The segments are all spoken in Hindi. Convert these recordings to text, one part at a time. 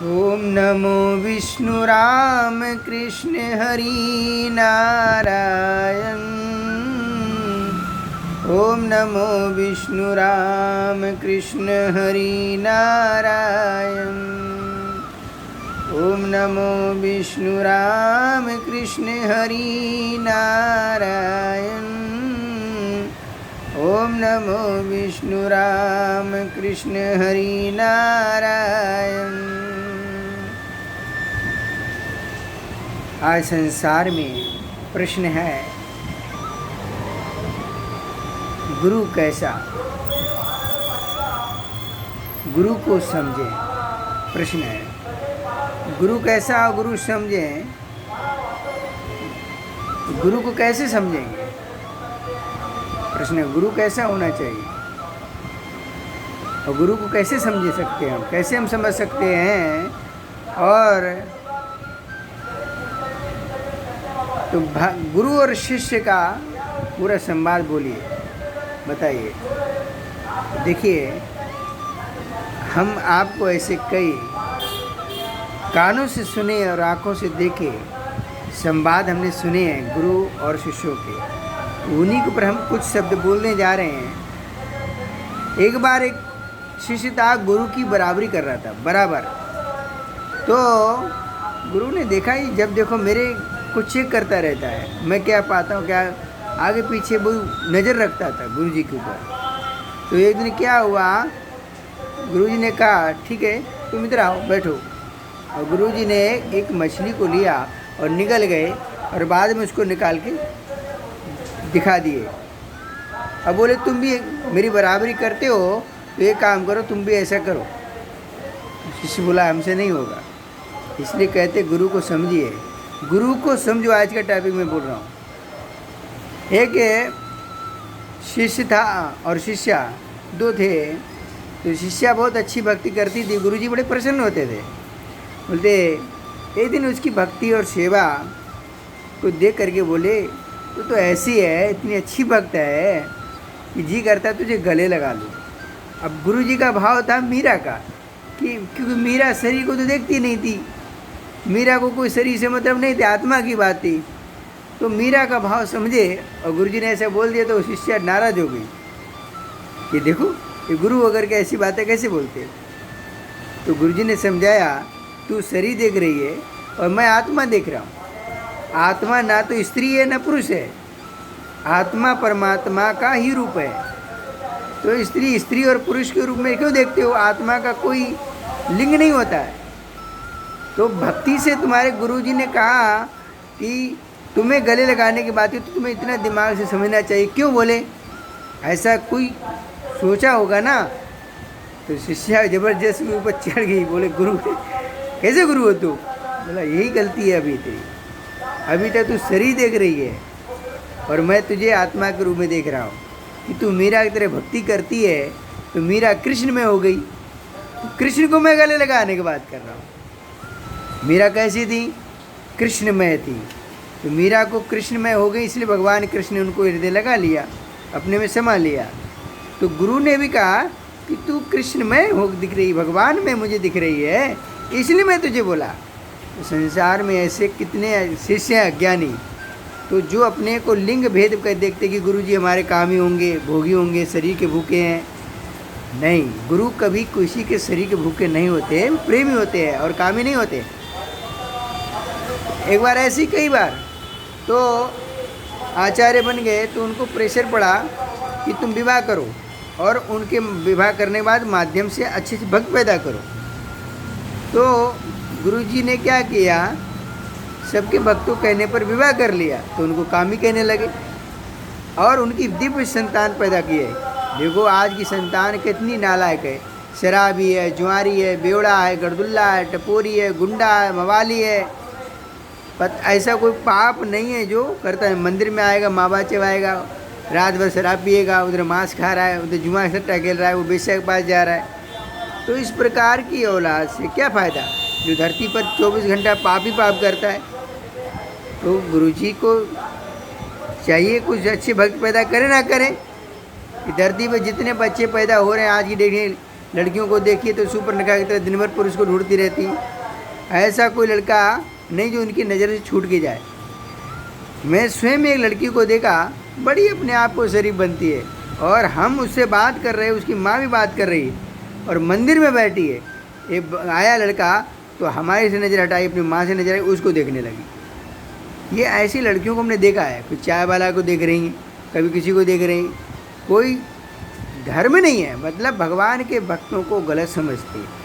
ओम नमो विष्णु राम कृष्ण हरि नारायण। ओम नमो विष्णु राम कृष्ण हरि नारायण। ओम नमो विष्णु राम कृष्ण हरि नारायण। ओम नमो विष्णु राम कृष्ण हरि नारायण। आज संसार में प्रश्न है, गुरु कैसा? गुरु को समझें। प्रश्न है, गुरु कैसा? गुरु समझें। गुरु को कैसे समझेंगे? प्रश्न है, गुरु कैसा होना चाहिए और गुरु को कैसे समझ सकते हैं हम? कैसे हम समझ सकते हैं? और तो गुरु और शिष्य का पूरा संवाद बोलिए, बताइए। देखिए, हम आपको ऐसे कई कानों से सुने और आँखों से देखे संवाद हमने सुने हैं गुरु और शिष्यों के। उन्हीं के ऊपर हम कुछ शब्द बोलने जा रहे हैं। एक बार एक शिष्य था, गुरु की बराबरी कर रहा था, बराबर। तो गुरु ने देखा ही, जब देखो मेरे कुछ चेक करता रहता है, मैं क्या पाता हूँ, क्या आगे पीछे वो नज़र रखता था गुरु जी के ऊपर। तो एक दिन क्या हुआ, गुरु जी ने कहा, ठीक है तुम इधर आओ, बैठो। और गुरु जी ने एक मछली को लिया और निकल गए और बाद में उसको निकाल के दिखा दिए। अब बोले, तुम भी मेरी बराबरी करते हो तो एक काम करो, तुम भी ऐसा करो। शिष्य बोला, हमसे नहीं होगा। इसलिए कहते गुरु को समझिए। गुरु को समझो, आज का टॉपिक में बोल रहा हूँ। एक शिष्य था और शिष्या, दो थे। तो शिष्या बहुत अच्छी भक्ति करती थी, गुरुजी बड़े प्रसन्न होते थे। बोलते, एक दिन उसकी भक्ति और सेवा को देख करके बोले, तू तो ऐसी है, इतनी अच्छी भक्त है कि जी करता तुझे गले लगा लूँ। अब गुरुजी का भाव था मीरा का, कि क्योंकि मीरा शरीर को तो देखती नहीं थी, मीरा को कोई शरीर से मतलब नहीं था, आत्मा की बात थी। तो मीरा का भाव समझे और गुरुजी ने ऐसा बोल दिया तो शिष्या नाराज हो गई कि देखो ये गुरु अगर के ऐसी बातें कैसे बोलते। तो गुरुजी ने समझाया, तू शरीर देख रही है और मैं आत्मा देख रहा हूँ। आत्मा ना तो स्त्री है ना पुरुष है, आत्मा परमात्मा का ही रूप है। तो स्त्री और पुरुष के रूप में क्यों देखते हो? आत्मा का कोई लिंग नहीं होता है। तो भक्ति से तुम्हारे गुरुजी ने कहा कि तुम्हें गले लगाने की बात है तो तुम्हें इतना दिमाग से समझना चाहिए। क्यों बोले? ऐसा कोई सोचा होगा ना। तो शिष्या जबरदस्त के ऊपर चढ़ गई, बोले गुरु कैसे गुरु हो तू? बोला, यही गलती है अभी तेरी। अभी तक तू शरीर देख रही है और मैं तुझे आत्मा के रूप में देख रहा हूँ कि तू मीरा की तरह भक्ति करती है। तो मीरा कृष्ण में हो गई, तो कृष्ण को मैं गले लगाने की बात कर रहा हूँ। मीरा कैसी थी? कृष्णमय थी। तो मीरा को कृष्णमय हो गई, इसलिए भगवान कृष्ण ने उनको हृदय लगा लिया, अपने में समा लिया। तो गुरु ने भी कहा कि तू कृष्णमय हो दिख रही, भगवान में मुझे दिख रही है, इसलिए मैं तुझे बोला। तो संसार में ऐसे कितने शिष्य हैं अज्ञानी, तो जो अपने को लिंग भेद कर देखते कि गुरु जी हमारे कामी होंगे, भोगी होंगे, शरीर के भूखे हैं। नहीं, गुरु कभी किसी के शरीर के भूखे नहीं होते, प्रेमी होते हैं और कामी नहीं होते। एक बार ऐसी कई बार तो आचार्य बन गए, तो उनको प्रेशर पड़ा कि तुम विवाह करो और उनके विवाह करने के बाद माध्यम से अच्छे से भक्त पैदा करो। तो गुरुजी ने क्या किया, सबके भक्तों कहने पर विवाह कर लिया, तो उनको कामी कहने लगे और उनकी दिव्य संतान पैदा की है। देखो आज की संतान कितनी नालायक है, शराबी है, जुआरी है, बेवड़ा है, गड़दुल्ला है, टपोरी है, गुंडा है, मवाली है। ऐसा कोई पाप नहीं है जो करता है। मंदिर में आएगा, माँ बाप चबाएगा, रात भर शराब पिएगा, उधर मांस खा रहा है, उधर जुआ सट्टा खेल रहा है, वो बेश्या के पास जा रहा है। तो इस प्रकार की औलाद से क्या फ़ायदा, जो धरती पर 24 घंटा पाप ही पाप करता है। तो गुरुजी को चाहिए कुछ अच्छे भक्त पैदा करें ना करें। धरती पर जितने बच्चे पैदा हो रहे हैं आज की डेट में, लड़कियों को देखिए तो सुपर्णखा की तरह दिन भर पुरुष को ढूंढती रहती। ऐसा कोई लड़का नहीं जो उनकी नज़र से छूट के जाए। मैं स्वयं एक लड़की को देखा, बड़ी अपने आप को शरीफ बनती है, और हम उससे बात कर रहे हैं, उसकी माँ भी बात कर रही है, और मंदिर में बैठी है। एक आया लड़का तो हमारे से नज़र हटाई, अपनी माँ से नज़र आई, उसको देखने लगी। ये ऐसी लड़कियों को हमने देखा है। कुछ चाय वाला को देख रही हैं, कभी किसी को देख रही हैं। कोई धर्म नहीं है, मतलब भगवान के भक्तों को गलत समझती है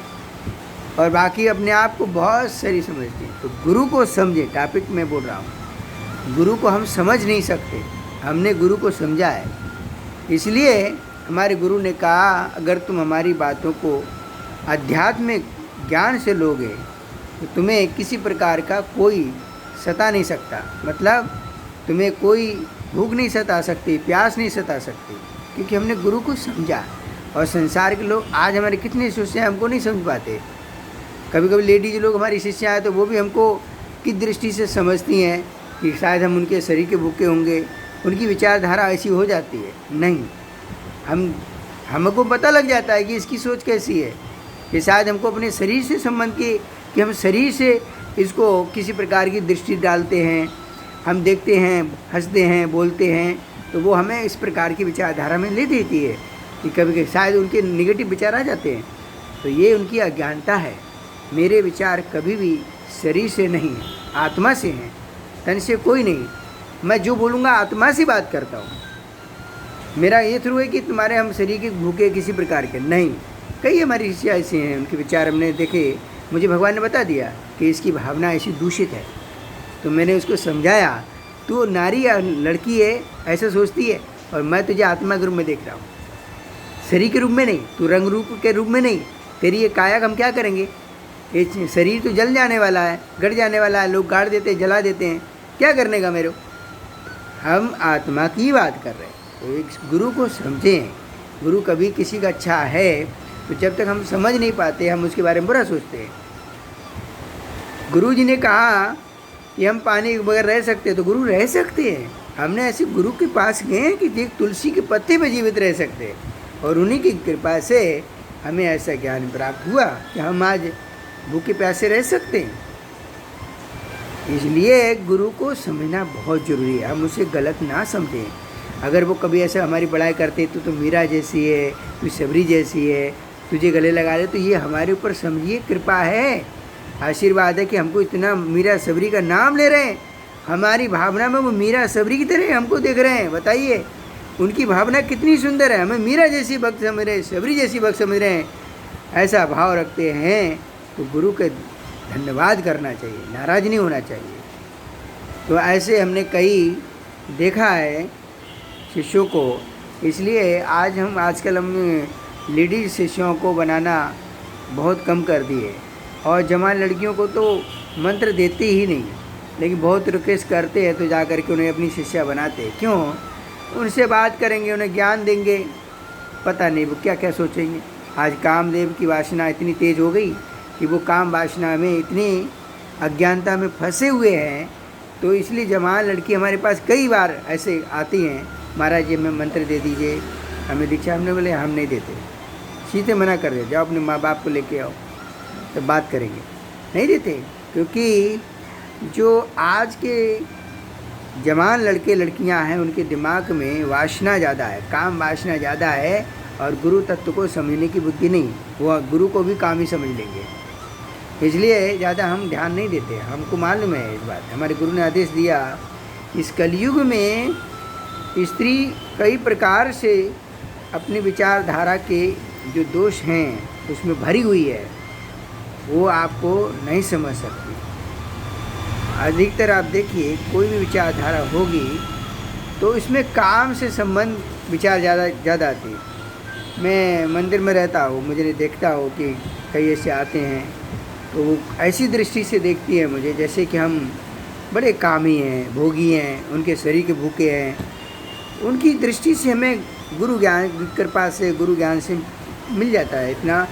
और बाकी अपने आप को बहुत सही समझती है। तो गुरु को समझे, टॉपिक में बोल रहा हूँ। गुरु को हम समझ नहीं सकते, हमने गुरु को समझा है। इसलिए हमारे गुरु ने कहा, अगर तुम हमारी बातों को आध्यात्मिक ज्ञान से लोगे तो तुम्हें किसी प्रकार का कोई सता नहीं सकता। मतलब तुम्हें कोई भूख नहीं सता सकती, प्यास नहीं सता सकती, क्योंकि हमने गुरु को समझा। और संसार के लोग आज हमारे कितने शिष्य हैं, हमको नहीं समझ पाते। कभी कभी लेडीज लोग हमारी शिष्या हैं तो वो भी हमको किस दृष्टि से समझती हैं कि शायद हम उनके शरीर के भूखे होंगे, उनकी विचारधारा ऐसी हो जाती है। नहीं, हमको पता लग जाता है कि इसकी सोच कैसी है, कि शायद हमको अपने शरीर से संबंध के, कि हम शरीर से इसको किसी प्रकार की दृष्टि डालते हैं, हम देखते हैं, हंसते हैं, बोलते हैं, तो वो हमें इस प्रकार की विचारधारा में ले देती है कि कभी शायद उनके नेगेटिव विचार आ जाते हैं। तो ये उनकी अज्ञानता है। मेरे विचार कभी भी शरीर से नहीं है, आत्मा से हैं, तन से कोई नहीं। मैं जो बोलूँगा आत्मा से बात करता हूँ। मेरा ये थ्रू है कि तुम्हारे हम शरीर के भूखे किसी प्रकार के नहीं। कई हमारी शिष्य ऐसे हैं, उनके विचार हमने देखे, मुझे भगवान ने बता दिया कि इसकी भावना ऐसी दूषित है। तो मैंने उसको समझाया, तू नारी या लड़की है ऐसा सोचती है, और मैं तुझे आत्मा के रूप में देख रहा हूँ, शरीर के रूप में नहीं, तू रंग रूप के रूप में नहीं। तेरी ये काया हम क्या करेंगे? ये शरीर तो जल जाने वाला है, गड़ जाने वाला है, लोग गाड़ देते हैं, जला देते हैं, क्या करने का मेरे? हम आत्मा की बात कर रहे हैं। तो एक गुरु को समझें। गुरु कभी किसी का अच्छा है तो जब तक हम समझ नहीं पाते हम उसके बारे में बुरा सोचते हैं। गुरु जी ने कहा कि हम पानी के बगैर रह सकते हैं, तो गुरु रह सकते हैं। हमने ऐसे गुरु के पास गए कि देख तुलसी के पत्ते पे जीवित रह सकते हैं, और उन्हीं की कृपा से हमें ऐसा ज्ञान प्राप्त हुआ कि हम आज भूखे प्यासे रह सकते हैं। इसलिए गुरु को समझना बहुत ज़रूरी है, हम उसे गलत ना समझें। अगर वो कभी ऐसा हमारी बड़ाई करते तो मीरा जैसी है, तू सबरी जैसी है, तुझे गले लगा ले, तो ये हमारे ऊपर समझिए कृपा है, आशीर्वाद है कि हमको इतना मीरा सबरी का नाम ले रहे हैं। हमारी भावना में वो मीरा सबरी की तरह हमको देख रहे हैं। बताइए उनकी भावना कितनी सुंदर है, हमें मीरा जैसी भक्त समझ रहे हैं, सबरी जैसी भक्त समझ रहे हैं, ऐसा भाव रखते हैं। तो गुरु के धन्यवाद करना चाहिए, नाराज़ नहीं होना चाहिए। तो ऐसे हमने कई देखा है शिष्यों को। इसलिए आजकल हम लेडीज शिष्यों को बनाना बहुत कम कर दिए, और जवान लड़कियों को तो मंत्र देते ही नहीं, लेकिन बहुत रिक्वेस्ट करते हैं तो जा कर के उन्हें अपनी शिष्या बनाते हैं। क्यों? उनसे बात करेंगे, उन्हें ज्ञान देंगे, पता नहीं वो क्या क्या सोचेंगे। आज कामदेव की वासना इतनी तेज़ हो गई कि वो काम वासना में इतनी अज्ञानता में फंसे हुए हैं। तो इसलिए जवान लड़की हमारे पास कई बार ऐसे आती हैं, महाराज जी हमें मंत्र दे दीजिए, हमें दीक्षा। हमने बोले हम नहीं देते, सीधे मना कर दे, जाओ अपने माँ बाप को लेके आओ तब बात करेंगे। नहीं देते, क्योंकि जो आज के जवान लड़के लड़कियां हैं उनके दिमाग में वासना ज़्यादा है, काम वासना ज़्यादा है, और गुरु तत्व को समझने की बुद्धि नहीं। वो गुरु को भी काम ही समझ लेंगे, इसलिए ज़्यादा हम ध्यान नहीं देते। हमको मालूम है इस बात, हमारे गुरु ने आदेश दिया, इस कलयुग में स्त्री कई प्रकार से अपनी विचारधारा के जो दोष हैं उसमें भरी हुई है, वो आपको नहीं समझ सकती। अधिकतर आप देखिए कोई भी विचारधारा होगी तो इसमें काम से संबंध विचार ज़्यादा आती है। मैं मंदिर में रहता हूँ, मुझे देखता हूँ कि कई ऐसे आते हैं तो वो ऐसी दृष्टि से देखती है मुझे जैसे कि हम बड़े कामी हैं, भोगी हैं, उनके शरीर के भूखे हैं। उनकी दृष्टि से हमें गुरु ज्ञान कृपा से, गुरु ज्ञान से मिल जाता है इतना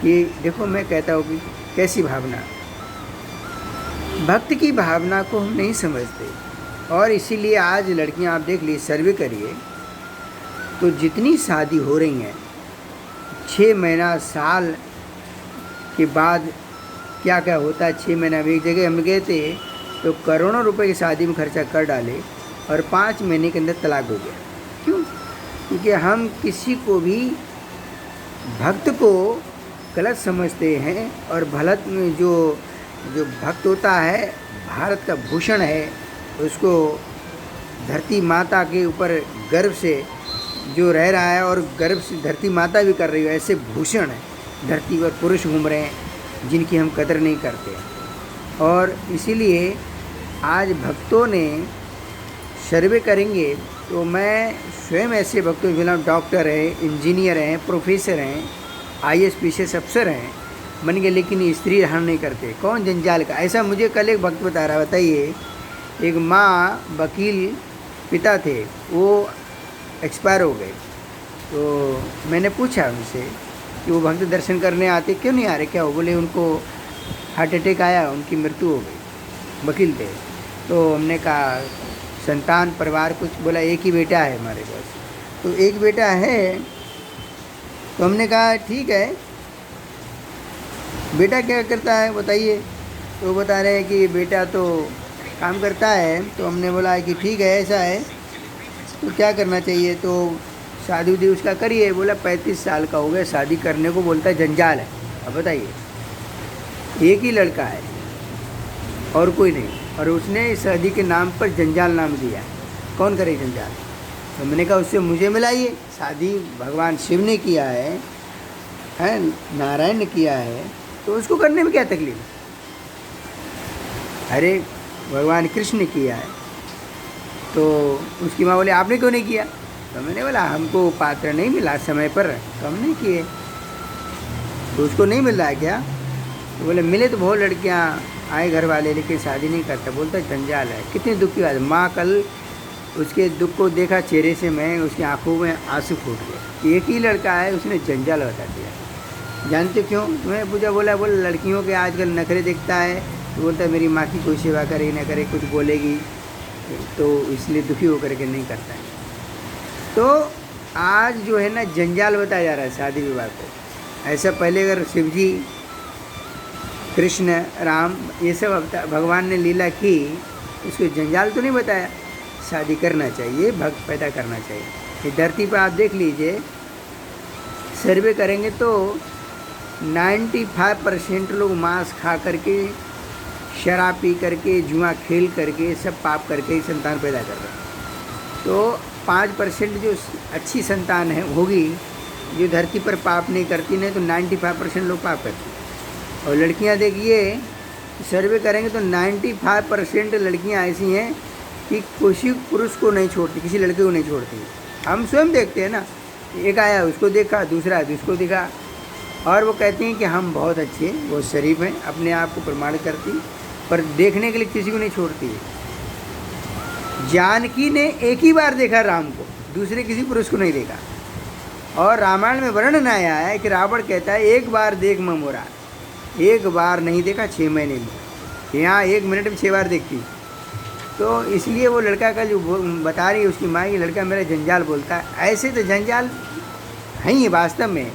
कि देखो, मैं कहता हूँ कि कैसी भावना, भक्त की भावना को हम नहीं समझते। और इसीलिए आज लड़कियां आप देख लीजिए, सर्वे करिए तो जितनी शादी हो रही हैं 6 महीना साल के बाद क्या क्या होता है। 6 महीना में एक जगह हम गए थे तो करोड़ों रुपए की शादी में खर्चा कर डाले और 5 महीने के अंदर तलाक हो गया। क्यों? क्योंकि हम किसी को भी भक्त को गलत समझते हैं। और भलत में जो भक्त होता है, भारत का भूषण है, उसको धरती माता के ऊपर गर्व से जो रह रहा है और गर्व से धरती माता भी कर रही है, ऐसे भूषण है धरती पर पुरुष घूम रहे हैं जिनकी हम कदर नहीं करते। और इसीलिए आज भक्तों ने सर्वे करेंगे तो मैं स्वयं ऐसे भक्तों को मिला, डॉक्टर हैं, इंजीनियर हैं, प्रोफेसर हैं, IAS PCS अफसर हैं बन गए, लेकिन स्त्री हरण नहीं करते। कौन जंजाल का? ऐसा मुझे कल एक भक्त बता रहा। बताइए, एक माँ वकील पिता थे, वो एक्सपायर हो गए। तो मैंने पूछा उनसे कि वो भक्त दर्शन करने आते क्यों नहीं आ रहे, क्या हो? बोले उनको हार्ट अटैक आया, उनकी मृत्यु हो गई। वकील थे। तो हमने कहा संतान परिवार कुछ? बोला एक ही बेटा है हमारे पास। तो एक बेटा है। तो हमने कहा ठीक है, बेटा क्या करता है बताइए? तो बता रहे हैं कि बेटा तो काम करता है। तो हमने बोला कि ठीक है, ऐसा है तो क्या करना चाहिए? तो शादी उदी उसका करिए। बोला 35 साल का हो गया, शादी करने को बोलता है, जंजाल है। अब बताइए, एक ही लड़का है और कोई नहीं, और उसने शादी के नाम पर जंजाल नाम दिया। कौन करे जंजाल? तो मैंने कहा उससे मुझे मिलाइए। शादी भगवान शिव ने किया है, नारायण ने किया है, तो उसको करने में क्या तकलीफ? अरे भगवान कृष्ण ने किया है। तो उसकी माँ बोले आपने क्यों नहीं किया? तो मैंने बोला हमको पात्र नहीं मिला समय पर, तो हम नहीं किए। तो उसको नहीं मिल रहा है क्या? तो बोले मिले तो बहुत लड़कियाँ आए घर वाले, लेकिन शादी नहीं करता। बोलता जंजाल है। कितनी दुख की बात। माँ कल उसके दुख को देखा चेहरे से, मैं उसकी आंखों में आंसू फूट गए। एक ही लड़का है, उसने जंजाल बता दिया। जानते क्यों? मैं पूछा। बोला लड़कियों के आजकल नखरे देखता है, तो बोलता है मेरी माँ की कोई सेवा करे न करे, कुछ बोलेगी तो इसलिए दुखी होकर के नहीं करता है। तो आज जो है ना जंजाल बताया जा रहा है शादी विवाह को। ऐसा पहले अगर शिव जी, कृष्ण, राम, ये सब भगवान ने लीला की, उसको जंजाल तो नहीं बताया। शादी करना चाहिए, भक्त पैदा करना चाहिए। ये धरती पर आप देख लीजिए, सर्वे करेंगे तो 95% लोग मांस खा करके, शराब पी करके, जुआ खेल करके, सब पाप करके ही संतान पैदा कर रहे हैं। तो 5% जो अच्छी संतान है होगी, जो धरती पर पाप नहीं करती, नहीं तो 95% लोग पाप करते हैं। और लड़कियां देखिए, सर्वे करेंगे तो 95% लड़कियां ऐसी हैं कि किसी पुरुष को नहीं छोड़ती, किसी लड़के को नहीं छोड़ती। हम स्वयं देखते हैं ना, एक आया उसको देखा, दूसरा आया उसको देखा, और वो कहती हैं कि हम बहुत अच्छे हैं, बहुत शरीफ हैं, अपने आप को प्रमाण करती, पर देखने के लिए किसी को नहीं छोड़ती है। जानकी ने एक ही बार देखा राम को, दूसरे किसी पुरुष को नहीं देखा। और रामायण में वर्णन आया है कि रावण कहता है एक बार देख मोरा, एक बार नहीं देखा 6 महीने में, यहाँ 1 मिनट में 6 बार देखती। तो इसलिए वो लड़का का जो बता रही है उसकी माँ, ये लड़का मेरा जंजाल बोलता है। ऐसे तो जंजाल है ही वास्तव में,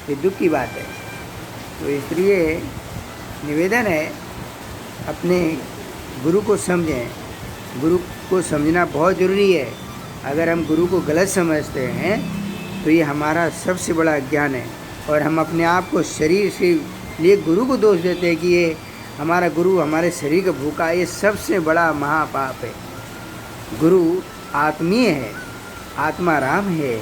ये दुख की बात है। तो इसलिए निवेदन है अपने गुरु को समझें। गुरु को समझना बहुत ज़रूरी है। अगर हम गुरु को गलत समझते हैं तो ये हमारा सबसे बड़ा अज्ञान है, और हम अपने आप को शरीर से लिए गुरु को दोष देते हैं कि ये हमारा गुरु हमारे शरीर का भूखा। ये सबसे बड़ा महापाप है। गुरु आत्मीय है, आत्मा राम है,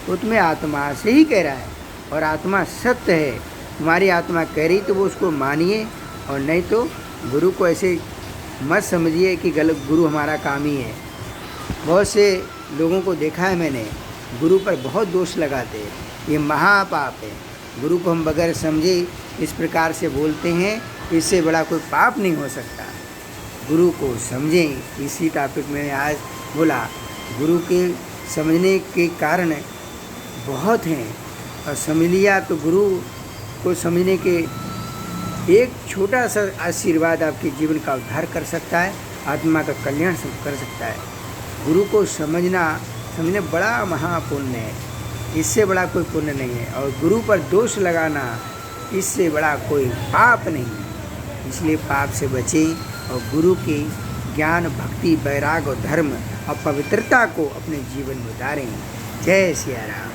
वो तुम्हें आत्मा से ही कह रहा है, और आत्मा सत्य है। तुम्हारी आत्मा कह रही तो वो उसको मानिए, और नहीं तो गुरु को ऐसे मत समझिए कि गलत गुरु हमारा काम ही है। बहुत से लोगों को देखा है मैंने, गुरु पर बहुत दोष लगाते हैं, ये महापाप है। गुरु को हम बगैर समझे इस प्रकार से बोलते हैं, इससे बड़ा कोई पाप नहीं हो सकता। गुरु को समझें। इसी टॉपिक में आज बोला, गुरु के समझने के कारण बहुत हैं, और समझ लिया तो गुरु को समझने के एक छोटा सा आशीर्वाद आपके जीवन का उद्धार कर सकता है, आत्मा का कल्याण कर सकता है। गुरु को समझना बड़ा महापुण्य है। इससे बड़ा कोई पुण्य नहीं है। और गुरु पर दोष लगाना, इससे बड़ा कोई पाप नहीं। इसलिए पाप से बचें और गुरु के ज्ञान, भक्ति, वैराग और धर्म और पवित्रता को अपने जीवन में उतारें। जय सिया राम।